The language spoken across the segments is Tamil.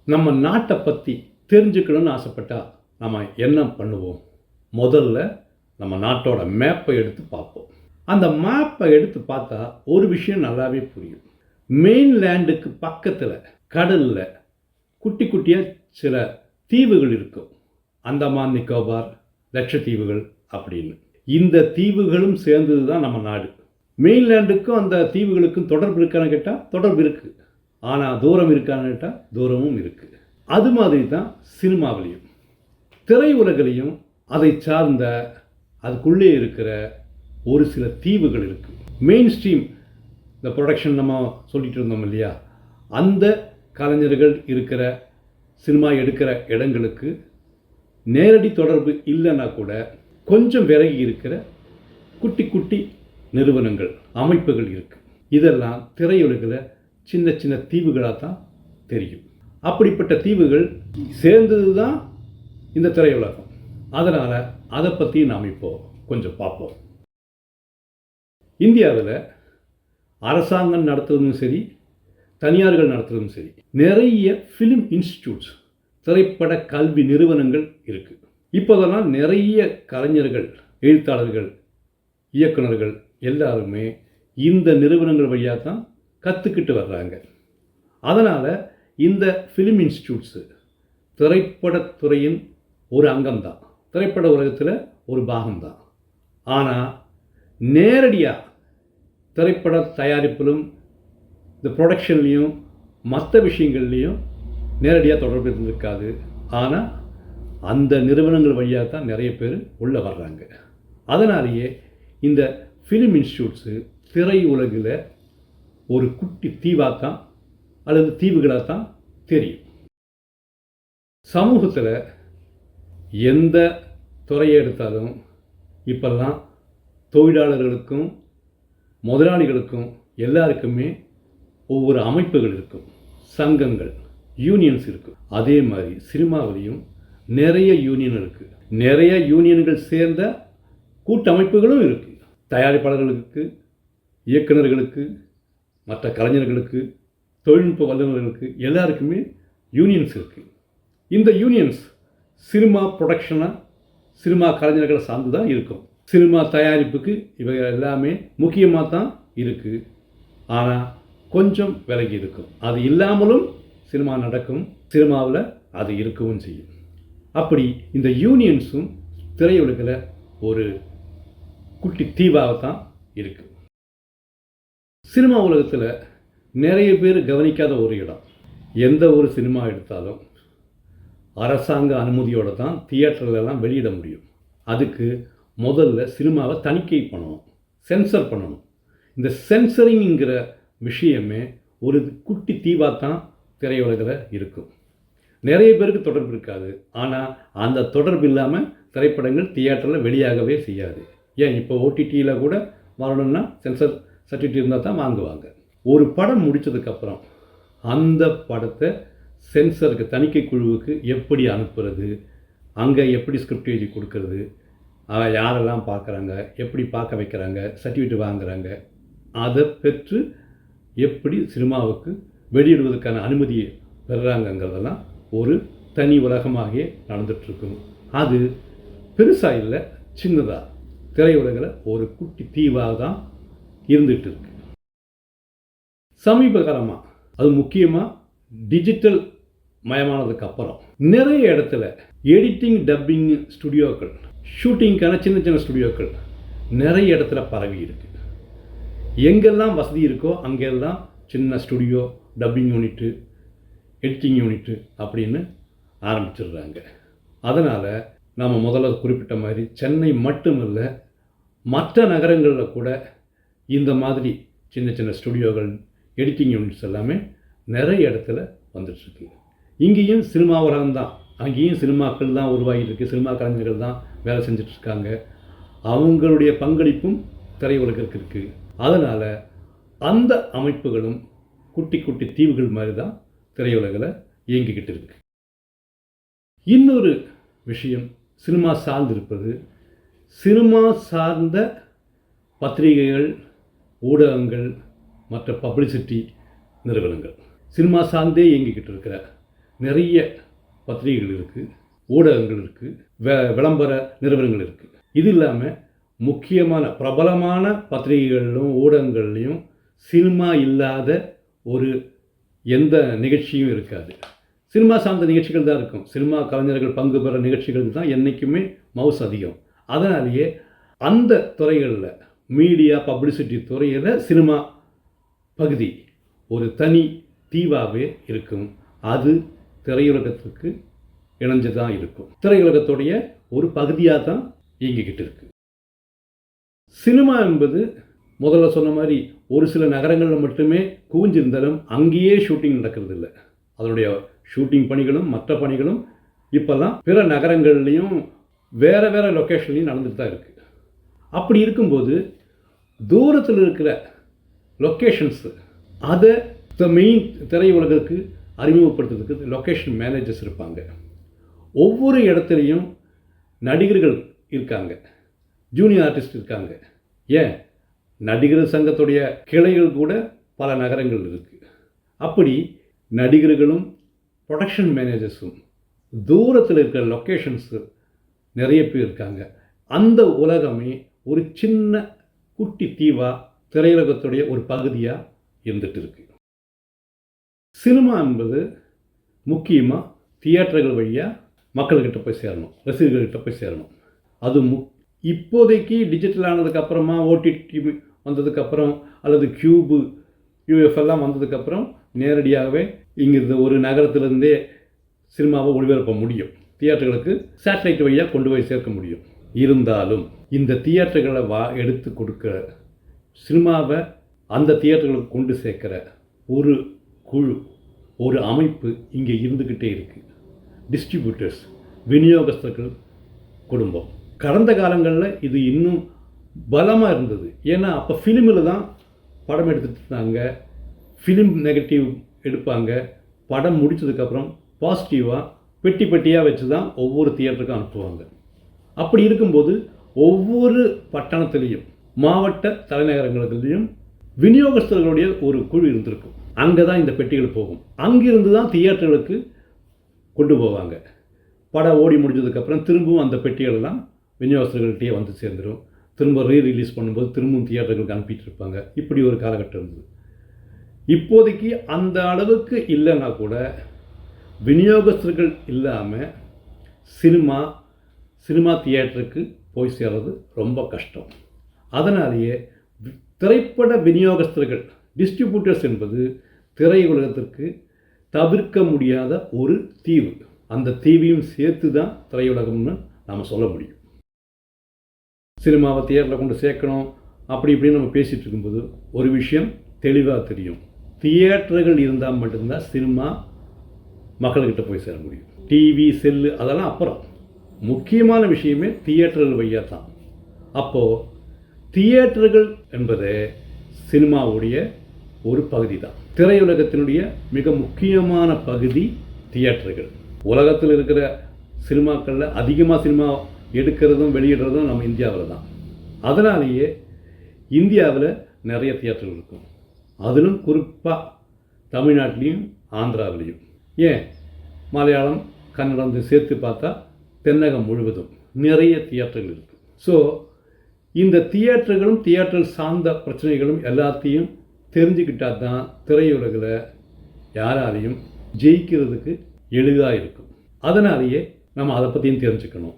நம்ம நாட்டை பற்றி தெரிஞ்சுக்கணும்னு ஆசைப்பட்டா நம்ம என்ன பண்ணுவோம்? முதல்ல நம்ம நாட்டோட மேப்பை எடுத்து பார்ப்போம். அந்த மேப்பை எடுத்து பார்த்தா ஒரு விஷயம் நல்லாவே புரியும். மெயின்லேண்டுக்கு பக்கத்தில் கடலில் குட்டி குட்டியாக சில தீவுகள் இருக்கும். அந்தமான் நிக்கோபார், லட்சத்தீவுகள் அப்படின்னு. இந்த தீவுகளும் சேர்ந்தது தான் நம்ம நாடு. மெயின்லேண்டுக்கும் அந்த தீவுகளுக்கும் தொடர்பு இருக்கான்னு கேட்டால் தொடர்பு இருக்குது. ஆனால் தூரம் இருக்கான்னு கேட்டால் தூரமும் இருக்குது. அது மாதிரி தான் சினிமாவிலையும் திரையுலகிலையும் அதை சார்ந்த அதுக்குள்ளே இருக்கிற ஒரு சில தீவுகள் இருக்குது. மெயின் ஸ்ட்ரீம் இந்த ப்ரொடக்ஷன் நம்ம சொல்லிட்டு இருந்தோம் இல்லையா, அந்த கலைஞர்கள் இருக்கிற சினிமா எடுக்கிற இடங்களுக்கு நேரடி தொடர்பு இல்லைன்னா கூட கொஞ்சம் விலகி இருக்கிற குட்டி குட்டி நிறுவனங்கள், அமைப்புகள் இருக்குது. இதெல்லாம் திரையுலகில் சின்ன சின்ன தீவுகளாக தான் தெரியும். அப்படிப்பட்ட தீவுகள் சேர்ந்தது தான் இந்த திரையுலகம். அதனால் அதை பற்றி நாம் இப்போது கொஞ்சம் பார்ப்போம். இந்தியாவில் அரசாங்கம் நடத்துவதும் சரி, தனியார்கள் நடத்துவதும் சரி, நிறைய ஃபிலிம் இன்ஸ்டிடியூட்ஸ், திரைப்பட கல்வி நிறுவனங்கள் இருக்குது. இப்போதெல்லாம் நிறைய கலைஞர்கள், எழுத்தாளர்கள், இயக்குநர்கள் எல்லாருமே இந்த நிறுவனங்கள் வழியாக தான் கற்றுக்கிட்டு வர்றாங்க. அதனால் இந்த ஃபிலிம் இன்ஸ்டிடியூட்ஸு திரைப்படத்துறையின் ஒரு அங்கம்தான், திரைப்பட உலகத்தில் ஒரு பாகம்தான். ஆனால் நேரடியாக திரைப்பட தயாரிப்பிலும் இந்த ப்ரொடக்ஷன்லேயும் மற்ற விஷயங்கள்லேயும் நேரடியாக தொடர்பு இருந்திருக்காது. ஆனால் அந்த நிறுவனங்கள் வழியாக தான் நிறைய பேர் உள்ளே வர்றாங்க. அதனாலேயே இந்த ஃபிலிம் இன்ஸ்டிடியூட்ஸு திரை உலகில் ஒரு குட்டி தீவாக தான் அல்லது தீவுகளாக தான் தெரியும். சமூகத்தில் எந்த துறையை எடுத்தாலும் இப்போல்லாம் தொழிலாளர்களுக்கும் முதலாளிகளுக்கும் எல்லாருக்குமே ஒவ்வொரு அமைப்புகள் இருக்கும், சங்கங்கள், யூனியன்ஸ் இருக்கும். அதே மாதிரி சினிமாவிலையும் நிறைய யூனியன் இருக்குது. நிறைய யூனியன்கள் சேர்ந்த கூட்டமைப்புகளும் இருக்குது. தயாரிப்பாளர்களுக்கு, இயக்குநர்களுக்கு, மற்ற கலைஞர்களுக்கு, தொழில்நுட்ப வல்லுநர்களுக்கு எல்லாருக்குமே யூனியன்ஸ் இருக்குது. இந்த யூனியன்ஸ் சினிமா ப்ரொடக்ஷனாக, சினிமா கலைஞர்களை சார்ந்து தான் இருக்கும். சினிமா தயாரிப்புக்கு இவை எல்லாமே முக்கியமாக தான் இருக்குது. ஆனால் கொஞ்சம் விலகி இருக்கும். அது இல்லாமலும் சினிமா நடக்கும், சினிமாவில் அது இருக்கவும் செய்யும். அப்படி இந்த யூனியன்ஸும் திரையுலகில் ஒரு குட்டி தீவாக தான் இருக்குது. சினிமா உலகத்தில் நிறைய பேர் கவனிக்காத ஒரு இடம். எந்த ஒரு சினிமா எடுத்தாலும் அரசாங்க அனுமதியோடு தான் தியேட்டர்லலாம் வெளியிட முடியும். அதுக்கு முதல்ல சினிமாவை தணிக்கை பண்ணணும், சென்சர் பண்ணணும். இந்த சென்சரிங்கிற விஷயமே ஒரு குட்டி தீவாக தான் திரையுலகில் இருக்கும். நிறைய பேருக்கு தொடர்பு இருக்காது. ஆனால் அந்த தொடர்பு இல்லாமல் திரைப்படங்கள் தியேட்டரில் வெளியாகவே செய்யாது. ஏன் இப்போ ஓடிடியில் கூட வரணும்னா சென்சர் சர்டிஃபிகேட் இருந்தால் தான் வாங்குவாங்க. ஒரு படம் முடித்ததுக்கப்புறம் அந்த படத்தை சென்சருக்கு, தணிக்கை குழுவுக்கு எப்படி அனுப்புறது, அங்கே எப்படி ஸ்கிரிப்ட் எழுதி கொடுக்கறது, யாரெல்லாம் பார்க்குறாங்க, எப்படி பார்க்க வைக்கிறாங்க, சர்டிஃபிகேட் வாங்குகிறாங்க, அதை பெற்று எப்படி சினிமாவுக்கு வெளியிடுவதற்கான அனுமதியை பெறுறாங்கங்கிறதெல்லாம் ஒரு தனி உலகமாகவே நடந்துகிட்ருக்கும். அது பெருசாக இல்லை, சின்னதாக திரையுலகில் ஒரு குட்டி தீவாக தான் இருந்துகிட்டு இருக்கு. சமீப காலமாக, அது முக்கியமாக டிஜிட்டல் மயமானதுக்கு அப்புறம் நிறைய இடத்துல எடிட்டிங், டப்பிங் ஸ்டுடியோக்கள், ஷூட்டிங்க்கான சின்ன சின்ன ஸ்டுடியோக்கள் நிறைய இடத்துல பரவி இருக்குது. எங்கெல்லாம் வசதி இருக்கோ அங்கெல்லாம் சின்ன studio, dubbing unit, editing unit அப்படின்னு ஆரம்பிச்சிடுறாங்க. அதனால் நாம் முதல்ல குறிப்பிட்ட மாதிரி சென்னை மட்டுமல்ல, மற்ற நகரங்களில் கூட இந்த மாதிரி சின்ன சின்ன ஸ்டுடியோகள், எடிட்டிங் யூனிட்ஸ் எல்லாமே நிறைய இடத்துல வந்துட்டுருக்கு. இங்கேயும் சினிமா உலகம்தான், அங்கேயும் சினிமாக்கள் தான் உருவாகிட்டு, சினிமா கலைஞர்கள் தான் வேலை செஞ்சிட்ருக்காங்க. அவங்களுடைய பங்களிப்பும் திரையுலகிற்கு இருக்குது. அதனால் அந்த அமைப்புகளும் குட்டி குட்டி தீவுகள் மாதிரி தான் திரையுலகில் இயங்கிக்கிட்டு இருக்கு. இன்னொரு விஷயம் சினிமா சார்ந்திருப்பது, சினிமா சார்ந்த பத்திரிகைகள், ஊடகங்கள், மற்ற பப்ளிசிட்டி நிறுவனங்கள், சினிமா சார்ந்தே இயங்கிக்கிட்டு இருக்கிற நிறைய பத்திரிகைகள் இருக்குது, ஊடகங்கள் இருக்குது, விளம்பர நிறுவனங்கள் இருக்குது. இது இல்லாமல் முக்கியமான பிரபலமான பத்திரிகைகளிலும் ஊடகங்கள்லையும் சினிமா இல்லாத ஒரு எந்த நிகழ்ச்சியும் இருக்காது. சினிமா சார்ந்த நிகழ்ச்சிகள் தான் இருக்கும். சினிமா கலைஞர்கள் பங்கு பெற நிகழ்ச்சிகள் தான் என்றைக்குமே மவுஸ் அதிகம். அதனாலேயே அந்த துறைகளில் மீடியா பப்ளிசிட்டி துறையில் சினிமா பகுதி ஒரு தனி தீவாகவே இருக்கும். அது திரையுலகத்துக்கு இணைஞ்சு தான் இருக்கும். திரையுலகத்துடைய ஒரு பகுதியாக தான் இயங்கிக்கிட்டு இருக்கு. சினிமா என்பது முதல்ல சொன்ன மாதிரி ஒரு சில நகரங்களில் மட்டுமே குவிஞ்சிருந்தாலும் அங்கேயே ஷூட்டிங் நடக்கிறது இல்லை. அதனுடைய ஷூட்டிங் பணிகளும் மற்ற பணிகளும் இப்போல்லாம் பிற நகரங்கள்லேயும் வேறு வேறு லொக்கேஷன்லையும் நடந்துட்டு தான் இருக்குது. அப்படி இருக்கும்போது தூரத்தில் இருக்கிற லொக்கேஷன்ஸு அதை மெயின் திரையுலகுக்கு அறிமுகப்படுத்துறதுக்கு லொக்கேஷன் மேனேஜர்ஸ் இருப்பாங்க. ஒவ்வொரு இடத்துலையும் நடிகர்கள் இருக்காங்க, ஜூனியர் ஆர்டிஸ்ட் இருக்காங்க. ஏன் நடிகர் சங்கத்துடைய கிளைகள் கூட பல நகரங்கள் இருக்குது. அப்படி நடிகர்களும் ப்ரொடக்ஷன் மேனேஜர்ஸும் தூரத்தில் இருக்கிற லொக்கேஷன்ஸு நிறைய பேர் இருக்காங்க. அந்த உலகமே ஒரு சின்ன குட்டி தீவாக திரையுலகத்துடைய ஒரு பகுதியாக இருந்துகிட்டு இருக்கு. சினிமா என்பது முக்கியமாக தியேட்டர்கள் வழியாக மக்கள்கிட்ட போய் சேரணும், ரசிகர்கள்கிட்ட போய் சேரணும். அது இப்போதைக்கு டிஜிட்டல் ஆனதுக்கப்புறமா ஓடிடி வந்ததுக்கப்புறம் அல்லது கியூபு யூஎஃப்எல்லாம் வந்ததுக்கப்புறம் நேரடியாகவே இங்கிருந்து ஒரு நகரத்திலிருந்தே சினிமாவை ஒளிபரப்ப முடியும். தியேட்டர்களுக்கு சேட்டலைட் வழியாக கொண்டு போய் சேர்க்க முடியும். இருந்தாலும் இந்த தியேட்டர்களை எடுத்து கொடுக்குற சினிமாவை அந்த தியேட்டர்களுக்கு கொண்டு சேர்க்குற ஒரு குழு, ஒரு அமைப்பு இங்கே இருந்துக்கிட்டே இருக்குது. டிஸ்ட்ரிபியூட்டர்ஸ், விநியோகஸ்தர்கள் குடும்பம். கடந்த காலங்களில் இது இன்னும் பலமாக இருந்தது. ஏன்னா அப்போ ஃபிலிமில் தான் படம் எடுத்துகிட்டு இருந்தாங்க. ஃபிலிம் நெகட்டிவ் எடுப்பாங்க. படம் முடித்ததுக்கப்புறம் பாசிட்டிவாக பெட்டி பெட்டியாக வச்சு தான் ஒவ்வொரு தியேட்டருக்கும் அனுப்புவாங்க. அப்படி இருக்கும்போது ஒவ்வொரு பட்டணத்துலேயும் மாவட்ட தலைநகரங்களிலையும் விநியோகஸ்தர்களுடைய ஒரு குழு இருந்திருக்கும். அங்கே தான் இந்த பெட்டிகள் போகும். அங்கிருந்து தான் தியேட்டர்களுக்கு கொண்டு போவாங்க. படம் ஓடி முடிஞ்சதுக்கப்புறம் திரும்பவும் அந்த பெட்டிகளெல்லாம் விநியோகஸ்தர்கள்கிட்டயே வந்து சேர்ந்துடும். திரும்ப ரிலீஸ் பண்ணும்போது திரும்பவும் தியேட்டர்களுக்கு அனுப்பிட்டு இருப்பாங்க. இப்படி ஒரு காலகட்டம் இருந்தது. இப்போதைக்கு அந்த அளவுக்கு இல்லைன்னா கூட விநியோகஸ்தர்கள் இல்லாமல் சினிமா தியேட்டருக்கு போய் சேர்றது ரொம்ப கஷ்டம். அதனாலேயே திரைப்பட விநியோகஸ்தர்கள், டிஸ்ட்ரிபியூட்டர்ஸ் என்பது திரையுலகத்திற்கு தவிர்க்க முடியாத ஒரு தீவு. அந்த தீவையும் சேர்த்து தான் திரையுலகம்னு நாம் சொல்ல முடியும். சினிமாவை தியேட்டரில் கொண்டு சேர்க்கணும் அப்படி இப்படின்னு நம்ம பேசிகிட்டு இருக்கும்போது ஒரு விஷயம் தெளிவாக தெரியும். தியேட்டர்கள் இருந்தால் மட்டும்தான் சினிமா மக்கள்கிட்ட போய் சேர முடியும். டிவி, செல்லு அதெல்லாம் அப்புறம். முக்கியமான விஷயமே தியேட்டர்கள் வழியாக தான். அப்போது தியேட்டர்கள் என்பது சினிமாவுடைய ஒரு பகுதி தான். திரையுலகத்தினுடைய மிக முக்கியமான பகுதி தியேட்டர்கள். உலகத்தில் இருக்கிற சினிமாக்களில் அதிகமாக சினிமா எடுக்கிறதும் வெளியிடுறதும் நம்ம இந்தியாவில் தான். அதனாலேயே இந்தியாவில் நிறைய தியேட்டர்கள் இருக்கும். அதிலும் குறிப்பாக தமிழ்நாட்டிலையும் ஆந்திராவிலையும், ஏன் மலையாளம் கன்னடம் சேர்த்து பார்த்தா தென்னகம் முழுவதும் நிறைய தியேட்டர்கள் இருக்குது. ஸோ இந்த தியேட்டர்களும் தியேட்டர் சார்ந்த பிரச்சனைகளும் எல்லாத்தையும் தெரிஞ்சுக்கிட்டால் தான் திரையுலகில் யாராலையும் ஜெயிக்கிறதுக்கு எளிதாக இருக்கும். அதனாலேயே நம்ம அதை பற்றியும் தெரிஞ்சுக்கணும்.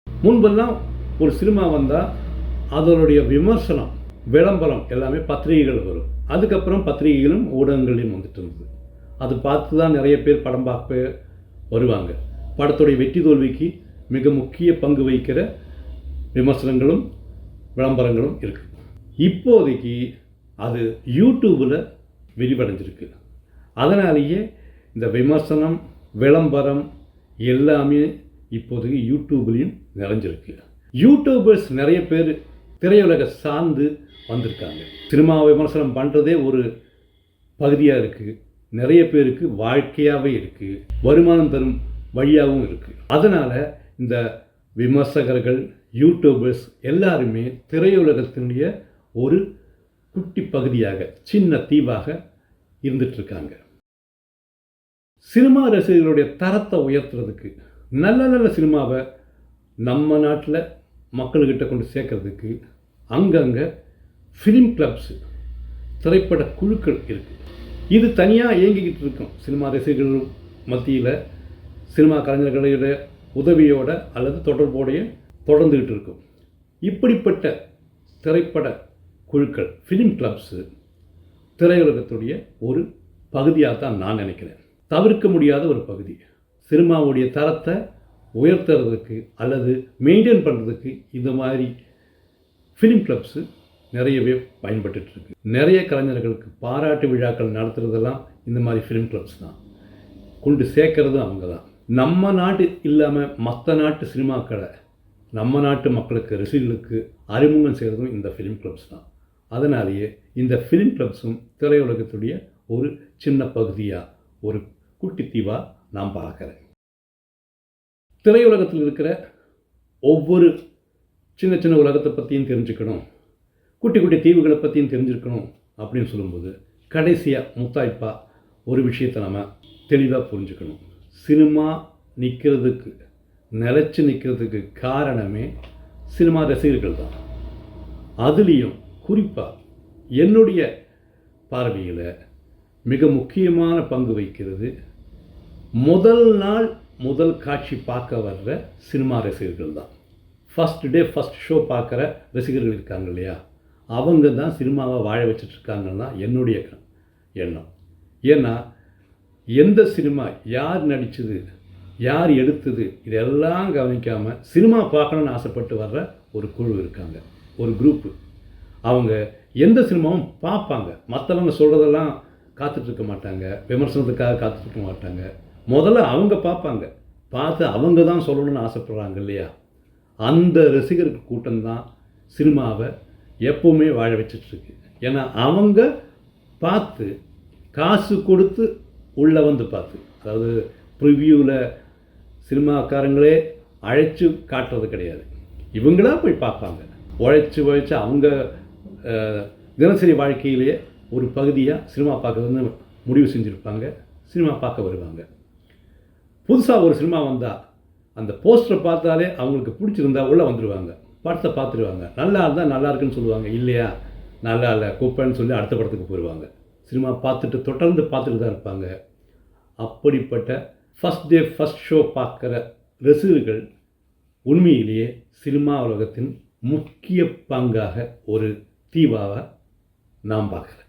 முன்பெல்லாம் ஒரு சினிமா வந்தால் அதனுடைய விமர்சனம், விளம்பரம் எல்லாமே பத்திரிகைகள் வரும். அதுக்கப்புறம் பத்திரிகைகளும் ஊடகங்களையும் வந்துட்டு இருந்தது. அது பார்த்து தான் நிறைய பேர் படம் பார்க்க வருவாங்க. படத்துடைய வெற்றி தோல்விக்கு மிக முக்கிய பங்கு வகிக்கிற விமர்சனங்களும் விளம்பரங்களும் இருக்குது. இப்போதைக்கு அது யூடியூப்பில் விரிவடைஞ்சிருக்கு. அதனாலேயே இந்த விமர்சனம், விளம்பரம் எல்லாமே இப்போதைக்கு யூடியூப்லேயும் நிறைஞ்சிருக்கு. யூடியூபர்ஸ் நிறைய பேர் திரையுலக சார்ந்து வந்திருக்காங்க. சினிமா விமர்சனம் பண்ணுறதே ஒரு பகுதியாக இருக்குது. நிறைய பேருக்கு வாழ்க்கையாகவே இருக்குது, வருமானம் தரும் வழியாகவும் இருக்குது. அதனால் இந்த விமர்சகர்கள், யூடியூபர்ஸ் எல்லாருமே திரையுலகத்தினுடைய ஒரு குட்டி பகுதியாக, சின்ன தீவாக இருந்துகிட்ருக்காங்க. சினிமா ரசிகர்களுடைய தரத்தை உயர்த்துறதுக்கு, நல்ல நல்ல சினிமாவை நம்ம நாட்டில் மக்கள்கிட்ட கொண்டு சேர்க்கறதுக்கு அங்கங்கே ஃபிலிம் கிளப்ஸு, திரைப்பட குழுக்கள் இருக்குது. இது தனியாக இயங்கிக்கிட்டு இருக்கும். சினிமா ரசிகர்கள் மத்தியில் சினிமா கலைஞர்களுடைய உதவியோட அல்லது தொடர்போடைய தொடர்ந்துக்கிட்டு இருக்கும். இப்படிப்பட்ட திரைப்பட குழுக்கள், ஃபிலிம் கிளப்ஸு திரையுலகத்துடைய ஒரு பகுதியாக தான் நான் நினைக்கிறேன். தவிர்க்க முடியாத ஒரு பகுதி. சினிமாவுடைய தரத்தை உயர்த்துறதுக்கு அல்லது மெயின்டைன் பண்ணுறதுக்கு இந்த மாதிரி ஃபிலிம் கிளப்ஸு நிறையவே பயன்பட்டுருக்கு. நிறைய கலைஞர்களுக்கு பாராட்டு விழாக்கள் நடத்துகிறதெல்லாம் இந்த மாதிரி ஃபிலிம் கிளப்ஸ் தான். கொண்டு சேர்க்கறதும் அவங்க தான். நம்ம நாட்டு இல்லாமல் மற்ற நாட்டு சினிமாக்களை நம்ம நாட்டு மக்களுக்கு, ரசிகர்களுக்கு அறிமுகம் செய்கிறதும் இந்த ஃபிலிம் கிளப்ஸ் தான். அதனாலேயே இந்த ஃபிலிம் கிளப்ஸும் திரையுலகத்துடைய ஒரு சின்ன பகுதியாக, ஒரு குட்டி தீவாக நான் பார்க்குறேன். திரையுலகத்தில் இருக்கிற ஒவ்வொரு சின்ன சின்ன உலகத்தை பற்றியும் தெரிஞ்சுக்கணும், குட்டி குட்டி தீவுகளை பற்றியும் தெரிஞ்சுக்கணும் அப்படின்னு சொல்லும்போது கடைசியாக முத்தாய்ப்பாக ஒரு விஷயத்தை நம்ம தெளிவாக புரிஞ்சுக்கணும். சினிமா நிற்கிறதுக்கு, நிலச்சி நிற்கிறதுக்கு காரணமே சினிமா ரசிகர்கள் தான். அதுலேயும் குறிப்பாக என்னுடைய பார்வையில் மிக முக்கியமான பங்கு வகிக்கிறது முதல் நாள் முதல் காட்சி பார்க்க வர்ற சினிமா ரசிகர்கள் தான். ஃபஸ்ட் டே ஃபஸ்ட் ஷோ பார்க்குற ரசிகர்கள் இருக்காங்க இல்லையா, அவங்க தான் சினிமாவை வாழ வச்சிட்ருக்காங்கன்னு தான் என்னுடைய எண்ணம். ஏன்னா எந்த சினிமா, யார் நடித்தது, யார் எடுத்தது, இதெல்லாம் கவனிக்காமல் சினிமா பார்க்கணுன்னு ஆசைப்பட்டு வர்ற ஒரு குழு இருக்காங்க, ஒரு குரூப்பு. அவங்க எந்த சினிமாவும் பார்ப்பாங்க. மற்றவங்க சொல்கிறதெல்லாம் காத்துட்ருக்க மாட்டாங்க, விமர்சனத்துக்காக காத்துட்ருக்க மாட்டாங்க. முதல்ல அவங்க பார்ப்பாங்க, பார்த்து அவங்க தான் சொல்லணும்னு ஆசைப்படுறாங்க இல்லையா. அந்த ரசிகர்கள் கூட்டம்தான் சினிமாவை எப்போவுமே வாழ வச்சிட்ருக்கு. ஏன்னா அவங்க பார்த்து காசு கொடுத்து உள்ளே வந்து பார்த்து, அதாவது ப்ரிவ்யூவில் சினிமாக்காரங்களே அழைச்சி காட்டுறது கிடையாது, இவங்களா போய் பார்ப்பாங்க. உழைச்சி அவங்க தினசரி வாழ்க்கையிலேயே ஒரு பகுதியாக சினிமா பார்க்குறதுன்னு முடிவு செஞ்சுருப்பாங்க, சினிமா பார்க்க வருவாங்க. புதுசாக ஒரு சினிமா வந்தால் அந்த போஸ்டரை பார்த்தாலே அவங்களுக்கு பிடிச்சிருந்தா உள்ளே வந்துடுவாங்க, படத்தை பார்த்துருவாங்க. நல்லா இருந்தால் நல்லா இருக்குன்னு சொல்லுவாங்க, இல்லையா நல்லா இல்லை குப்பைன்னு சொல்லி அடுத்த படத்துக்கு போயிடுவாங்க. சினிமா பார்த்துட்டு தொடர்ந்து பார்த்துட்டு தான் இருப்பாங்க. அப்படிப்பட்ட ஃபஸ்ட் டே ஃபஸ்ட் ஷோ பார்க்குற ரசிகர்கள் உண்மையிலேயே சினிமா உலகத்தின் முக்கிய பங்காக ஒரு தீவாக நான் பார்க்குறேன்.